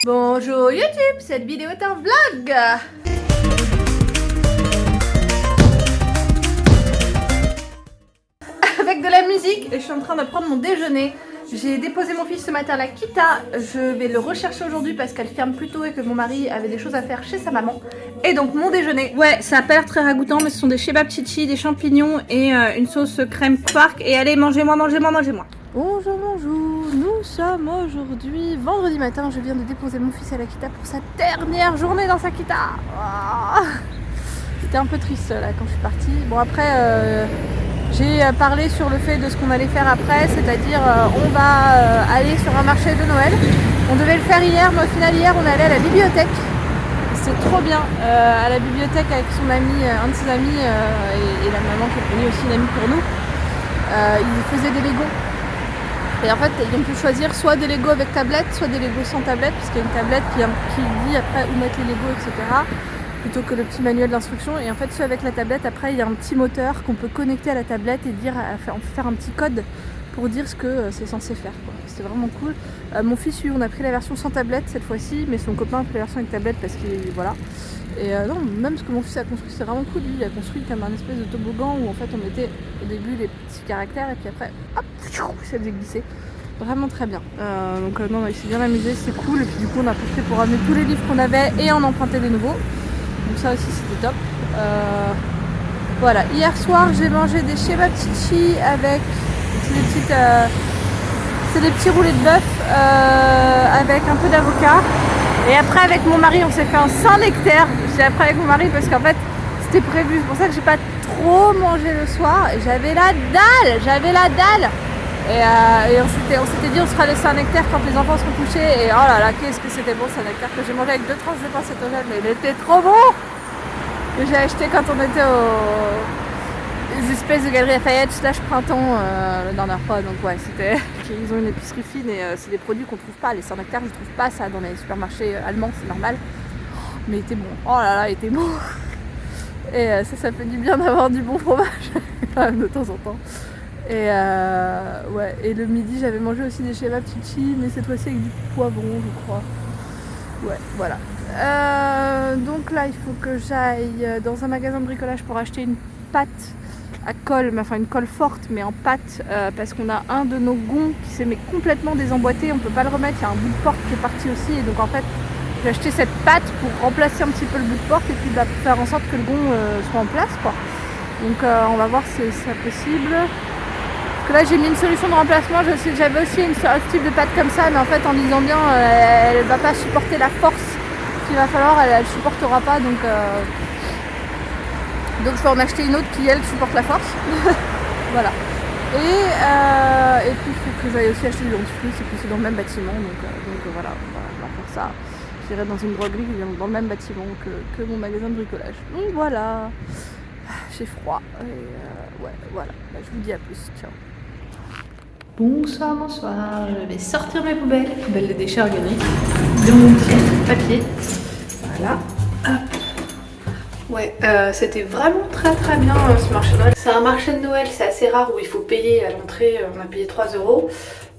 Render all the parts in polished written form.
Bonjour YouTube, cette vidéo est un vlog. Avec de la musique, et je suis en train de prendre mon déjeuner. J'ai déposé mon fils ce matin à la Kita. Je vais le rechercher aujourd'hui parce qu'elle ferme plus tôt et que mon mari avait des choses à faire chez sa maman. Et donc mon déjeuner, ouais, ça a pas l'air très ragoûtant, mais ce sont des kebab chichi, des champignons et une sauce crème quark. Et allez, mangez-moi, mangez-moi, mangez-moi. Bonjour, bonjour, nous sommes aujourd'hui vendredi matin. Je viens de déposer mon fils à la Kita pour sa dernière journée dans sa Kita. Oh, c'était un peu triste là quand je suis partie. Bon après, j'ai parlé sur le fait de ce qu'on allait faire après, c'est-à-dire on va aller sur un marché de Noël. On devait le faire hier, mais au final hier on est allé à la bibliothèque. C'était trop bien, à la bibliothèque avec son ami, un de ses amis et la maman qui est venue aussi une amie pour nous. Ils faisaient des Legos. Et en fait, ils ont pu choisir soit des Legos avec tablette, soit des Legos sans tablette, parce qu'il y a une tablette qui dit après où mettre les Legos, etc. Plutôt que le petit manuel d'instruction. Et en fait, ceux avec la tablette, après, il y a un petit moteur qu'on peut connecter à la tablette et dire, faire un petit code pour dire ce que c'est censé faire. C'était vraiment cool. Mon fils, lui, on a pris la version sans tablette cette fois-ci, mais son copain a pris la version avec tablette parce qu'il... voilà. Et non, même ce que mon fils a construit, c'est vraiment cool. Lui, il a construit comme un espèce de toboggan où en fait on mettait au début les petits caractères et puis après, hop, ça faisait glisser. Vraiment très bien. Donc non, il s'est bien amusé, c'est cool. Et puis du coup, on a profité pour ramener tous les livres qu'on avait et en emprunter des nouveaux. Donc ça aussi, c'était top. Voilà, hier soir, j'ai mangé des kebab chichi avec c'est des petits roulés de bœuf avec un peu d'avocat. Et après avec mon mari on s'est fait un Saint-Nectaire. J'ai après avec mon mari parce qu'en fait c'était prévu. C'est pour ça que j'ai pas trop mangé le soir. Et j'avais la dalle. Et on s'était dit on se fera le Saint-Nectaire quand les enfants seront couchés. Et oh là là, qu'est-ce que c'était bon ce Saint-Nectaire que j'ai mangé avec 2 tranches de pain cétogène. Mais il était trop bon. Que j'ai acheté quand on était aux espèces de galeries Lafayette / printemps la dernière fois. Donc ouais, c'était... Ils ont une épicerie fine et c'est des produits qu'on trouve pas. Les Saint-Nectaire, je trouve pas ça dans les supermarchés allemands, c'est normal. Mais il était bon. Oh là là, il était bon. Et ça fait du bien d'avoir du bon fromage quand même de temps en temps. Et ouais, et le midi j'avais mangé aussi des kebab chichi, mais cette fois-ci avec du poivron, je crois. Ouais, voilà. Donc là, il faut que j'aille dans un magasin de bricolage pour acheter une pâte à colle, enfin une colle forte mais en pâte, parce qu'on a un de nos gonds qui s'est complètement désemboîté, on peut pas le remettre, il y a un bout de porte qui est parti aussi, et donc en fait j'ai acheté cette pâte pour remplacer un petit peu le bout de porte et puis faire en sorte que le gond soit en place, quoi. Donc on va voir si c'est possible. Parce que là j'ai mis une solution de remplacement, j'avais aussi un type de pâte comme ça, mais en fait en lisant bien, elle va pas supporter la force qu'il va falloir, elle supportera pas, donc je vais en acheter une autre qui elle supporte la force. Voilà. Et puis il faut que j'aille aussi acheter du dentifrice, et puis c'est dans le même bâtiment, donc voilà, on va faire ça. J'irai dans une droguerie qui est dans le même bâtiment que mon magasin de bricolage. Donc voilà. J'ai froid. Et ouais, voilà. Bah, je vous dis à plus. Ciao. Bonsoir, bonsoir. Je vais sortir mes poubelles de déchets organiques de mon petit papier. Voilà. Hop. Ouais, c'était vraiment très très bien ce marché de Noël. C'est un marché de Noël, c'est assez rare où il faut payer à l'entrée, on a payé 3 €.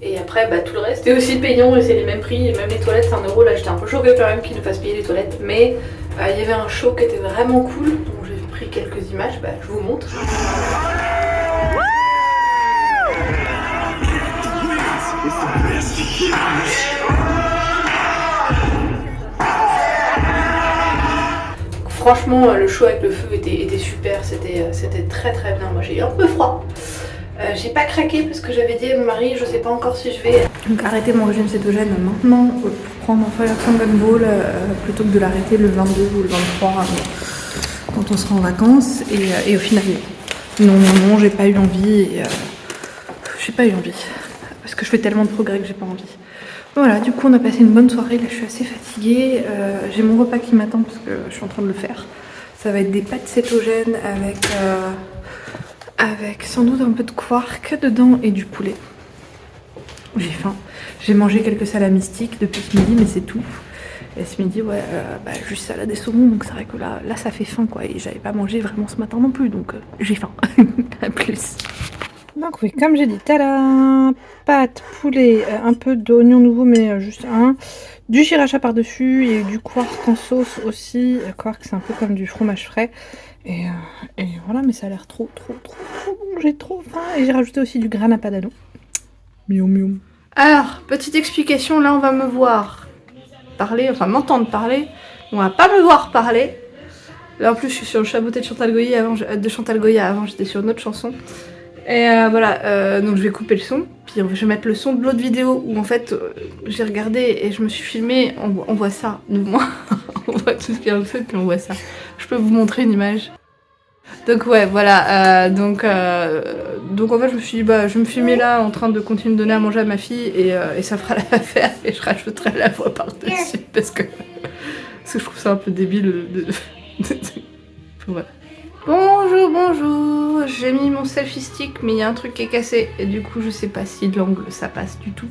Et après, bah, tout le reste est aussi payant et c'est les mêmes prix, et même les toilettes c'est 1 €. Là j'étais un peu choquée quand même qu'ils nous fassent payer les toilettes, mais il y avait un show qui était vraiment cool, donc j'ai pris quelques images, bah, je vous montre. Franchement, le show avec le feu était super, c'était très très bien. Moi j'ai eu un peu froid. J'ai pas craqué parce que j'avais dit à mon mari, je sais pas encore si je vais donc arrêter mon régime cétogène maintenant pour prendre un Fire Kangen Ball plutôt que de l'arrêter le 22 ou le 23 quand on sera en vacances. Et au final, non, j'ai pas eu envie. J'ai pas eu envie parce que je fais tellement de progrès que j'ai pas envie. Voilà, du coup on a passé une bonne soirée, là je suis assez fatiguée, j'ai mon repas qui m'attend parce que je suis en train de le faire. Ça va être des pâtes cétogènes avec sans doute un peu de quark dedans et du poulet. J'ai faim, j'ai mangé quelques salades mystiques depuis ce midi mais c'est tout. Et ce midi ouais, juste salade et saumon, donc c'est vrai que là ça fait faim quoi, et j'avais pas mangé vraiment ce matin non plus, donc j'ai faim. À plus. Donc oui, comme j'ai dit, tada, pâte, poulet, un peu d'oignon nouveau, mais juste un, du sriracha par-dessus et du quark en sauce aussi. Quark, c'est un peu comme du fromage frais. Et voilà, mais ça a l'air trop bon, j'ai trop faim. Et j'ai rajouté aussi du grana padano. Miaou miaou. Alors, petite explication, là on va me voir parler, enfin m'entendre parler. On va pas me voir parler. Là en plus je suis sur le chapeauté de Chantal Goya, avant j'étais sur une autre chanson. Et voilà, donc je vais couper le son, puis je vais mettre le son de l'autre vidéo où en fait j'ai regardé et je me suis filmée, on voit ça, nous moi, on voit tout ce qu'il y a en fait, puis on voit ça. Je peux vous montrer une image. Donc ouais, voilà, donc en fait je me suis dit bah je vais me filmer là en train de continuer de donner à manger à ma fille et ça fera l'affaire et je rajouterai la voix par-dessus parce que je trouve ça un peu débile voilà. Bonjour, j'ai mis mon selfie stick mais il y a un truc qui est cassé et du coup je sais pas si de l'angle ça passe du tout.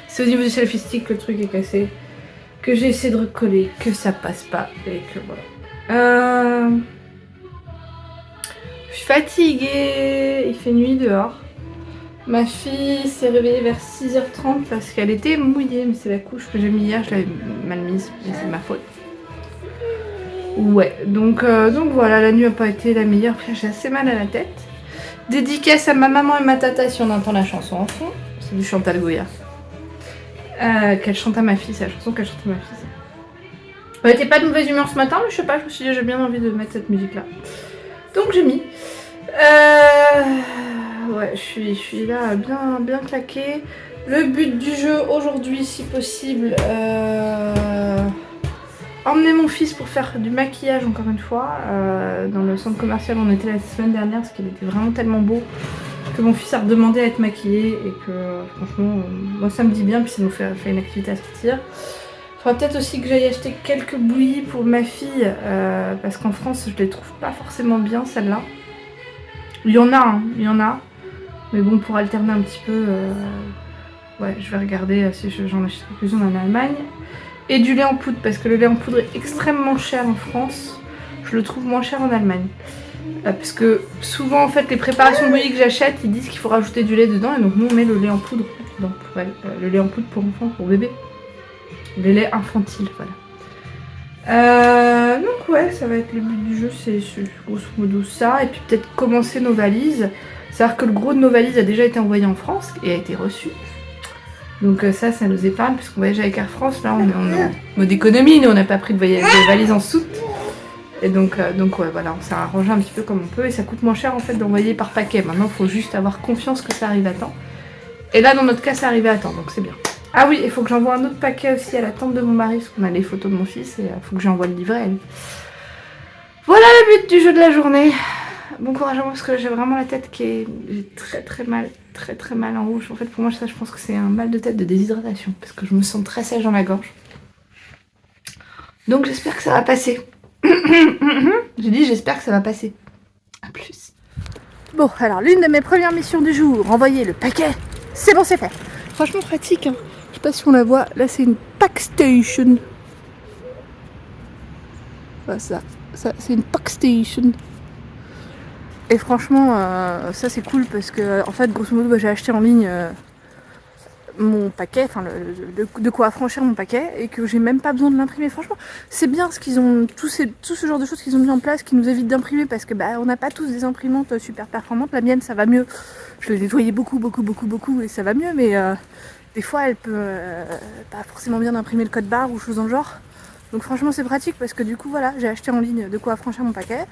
C'est au niveau du selfie stick que le truc est cassé, que j'ai essayé de recoller, que ça passe pas et que voilà. Je suis fatiguée, il fait nuit dehors. Ma fille s'est réveillée vers 6h30 parce qu'elle était mouillée, mais c'est la couche que j'ai mis hier, je l'avais mal mise, mais c'est ma faute. Ouais, donc voilà, la nuit n'a pas été la meilleure, j'ai assez mal à la tête. Dédicace à ma maman et ma tata si on entend la chanson en fond, c'est du Chantal Goya. Qu'elle chante à ma fille, c'est la chanson qu'elle chante à ma fille. Elle était pas de mauvaise humeur ce matin, mais je sais pas, je me suis dit j'ai bien envie de mettre cette musique là. Donc j'ai mis. Ouais, je suis là bien claquée. Le but du jeu aujourd'hui, si possible, emmener mon fils pour faire du maquillage encore une fois. Dans le centre commercial, on était la semaine dernière parce qu'il était vraiment tellement beau que mon fils a redemandé à être maquillé et que franchement, moi ça me dit bien, puis ça nous fait une activité à sortir. Il faudra peut-être aussi que j'aille acheter quelques bouillies pour ma fille parce qu'en France, je les trouve pas forcément bien celles-là. Il y en a, hein, il y en a. Mais bon, pour alterner un petit peu, ouais, je vais regarder si j'en achète quelques-unes en Allemagne. Et du lait en poudre, parce que le lait en poudre est extrêmement cher en France. Je le trouve moins cher en Allemagne. Parce que souvent, en fait, les préparations bouillies que j'achète, ils disent qu'il faut rajouter du lait dedans. Et donc, nous, on met le lait en poudre dedans. Ouais, le lait en poudre pour enfants, pour bébé. Le lait infantile, voilà. Donc ouais, ça va être le but du jeu, c'est grosso modo ça. Et puis peut-être commencer nos valises. C'est-à-dire que le gros de nos valises a déjà été envoyé en France et a été reçu. Donc ça nous épargne puisqu'on voyage avec Air France. Là, on est en mode économie, nous on n'a pas pris de valises en soute. Et donc ouais, voilà, on s'est arrangé un petit peu comme on peut. Et ça coûte moins cher en fait d'envoyer par paquet. Maintenant, il faut juste avoir confiance que ça arrive à temps. Et là, dans notre cas, ça arrivait à temps, donc c'est bien. Ah oui, il faut que j'envoie un autre paquet aussi à la tante de mon mari, parce qu'on a les photos de mon fils et il faut que j'envoie le livret à elle. Voilà le but du jeu de la journée. Bon courage à moi parce que j'ai vraiment la tête qui est... J'ai très mal en rouge. En fait pour moi ça je pense que c'est un mal de tête de déshydratation parce que je me sens très sèche dans la gorge. Donc j'espère que ça va passer. J'ai dit j'espère que ça va passer. A plus. Bon alors l'une de mes premières missions du jour, envoyer le paquet. C'est bon, c'est fait. Franchement pratique hein. Je sais pas si on la voit, là c'est une pack station. Voilà, ça c'est une pack station. Et franchement ça c'est cool parce que en fait grosso modo j'ai acheté en ligne mon paquet, enfin de quoi affranchir mon paquet et que j'ai même pas besoin de l'imprimer. Franchement c'est bien ce qu'ils ont, tout ce genre de choses qu'ils ont mis en place qui nous évite d'imprimer parce que bah on n'a pas tous des imprimantes super performantes. La mienne ça va mieux, je l'ai nettoyée beaucoup et ça va mieux, mais des fois elle peut pas forcément bien imprimer le code barre ou choses dans le genre. Donc franchement c'est pratique parce que du coup voilà, j'ai acheté en ligne de quoi affranchir mon paquet.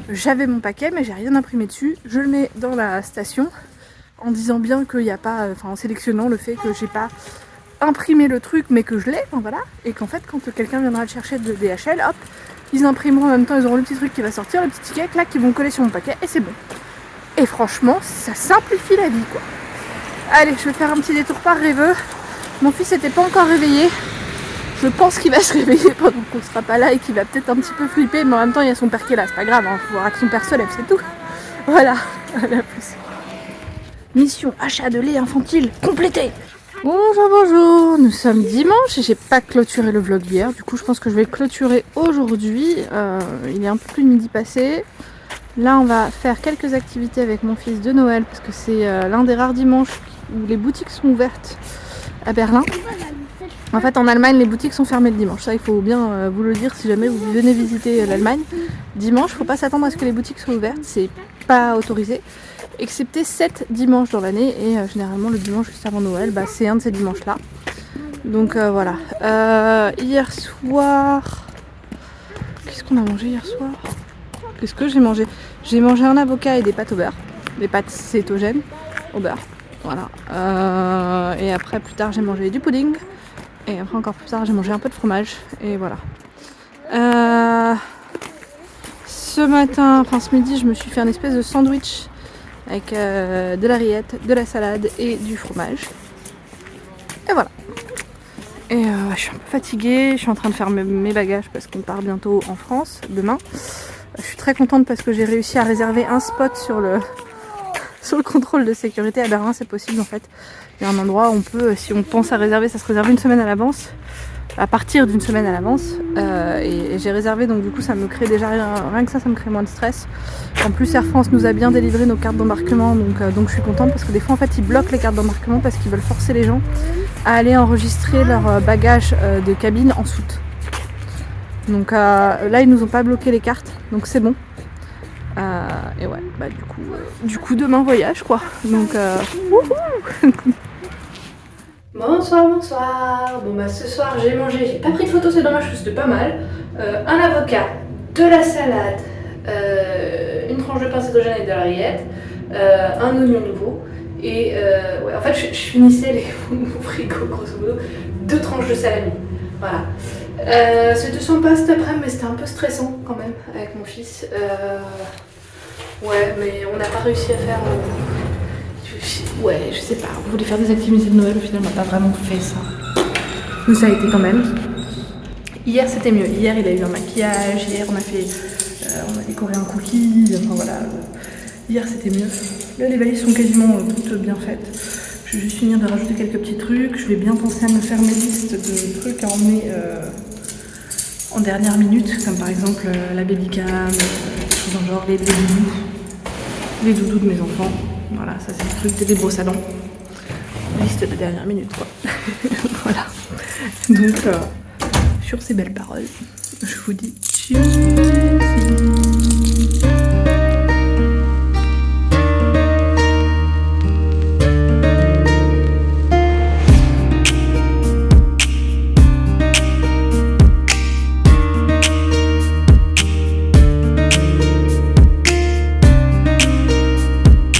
J'avais mon paquet mais j'ai rien imprimé dessus, je le mets dans la station en disant bien qu'il n'y a pas, en sélectionnant le fait que j'ai pas imprimé le truc mais que je l'ai, enfin voilà, et qu'en fait quand quelqu'un viendra le chercher de DHL, hop, ils imprimeront en même temps, ils auront le petit truc qui va sortir, le petit ticket, là, qui vont coller sur mon paquet et c'est bon. Et franchement, ça simplifie la vie quoi. Allez, je vais faire un petit détour par Rêveux. Mon fils n'était pas encore réveillé. Je pense qu'il va se réveiller pendant qu'on sera pas là et qu'il va peut-être un petit peu flipper, mais en même temps il y a son père qui est là, c'est pas grave, il faut voir que son père se lève, c'est tout. Voilà, à la plus. Mission achat de lait infantile complétée. Bonjour, nous sommes dimanche et j'ai pas clôturé le vlog hier, du coup je pense que je vais le clôturer aujourd'hui. Il est un peu plus de midi passé. Là on va faire quelques activités avec mon fils de Noël parce que c'est l'un des rares dimanches où les boutiques sont ouvertes à Berlin. En fait en Allemagne les boutiques sont fermées le dimanche, ça il faut bien vous le dire si jamais vous venez visiter l'Allemagne. Dimanche, faut pas s'attendre à ce que les boutiques soient ouvertes, c'est pas autorisé. Excepté 7 dimanches dans l'année et généralement le dimanche juste avant Noël, bah, c'est un de ces dimanches là. Donc voilà. Hier soir, qu'est-ce qu'on a mangé hier soir? Qu'est-ce que j'ai mangé? J'ai mangé un avocat et des pâtes au beurre, des pâtes cétogènes au beurre. Voilà. Et après plus tard j'ai mangé du pudding et après encore plus tard j'ai mangé un peu de fromage et voilà. Ce matin, enfin ce midi, je me suis fait un espèce de sandwich avec de la rillette, de la salade et du fromage. Et voilà. Et je suis un peu fatiguée, je suis en train de faire mes bagages parce qu'on part bientôt en France, demain. Je suis très contente parce que j'ai réussi à réserver un spot sur le contrôle de sécurité. À Berlin, c'est possible en fait. Il y a un endroit où on peut, si on pense à réserver, ça se réserve une semaine à l'avance. À partir d'une semaine à l'avance et j'ai réservé, donc du coup ça me crée déjà rien que ça me crée moins de stress. En plus Air France nous a bien délivré nos cartes d'embarquement, donc je suis contente parce que des fois en fait ils bloquent les cartes d'embarquement parce qu'ils veulent forcer les gens à aller enregistrer leur bagage de cabine en soute. Donc là ils nous ont pas bloqué les cartes, donc c'est bon. Et ouais, bah du coup demain voyage quoi. Donc wouhou. Bonsoir, bonsoir. Bon bah ce soir j'ai mangé, j'ai pas pris de photos, c'est dommage parce que c'était pas mal. Un avocat, de la salade, une tranche de pain cétogène et de la rillette, un oignon nouveau et ouais, en fait je finissais mon frigo grosso modo, 2 tranches de salami. Voilà. C'était sympa cet après-midi mais c'était un peu stressant quand même avec mon fils. Ouais mais on n'a pas réussi à faire... Ouais, je sais pas, on voulait faire des activités de Noël, au final on n'a pas vraiment fait ça. Mais ça a été quand même. Hier c'était mieux, hier il a eu un maquillage, hier on a décoré un cookie, enfin voilà. Hier c'était mieux. Là les valises sont quasiment toutes bien faites. Je vais juste finir de rajouter quelques petits trucs, je vais bien penser à me faire mes listes de trucs à emmener en dernière minute, comme par exemple la babycam, des choses dans le genre, les doudous de mes enfants. Voilà, ça c'est le truc des brosses à dents. Liste de dernière minute quoi. Voilà. Donc sur ces belles paroles, je vous dis tchuss.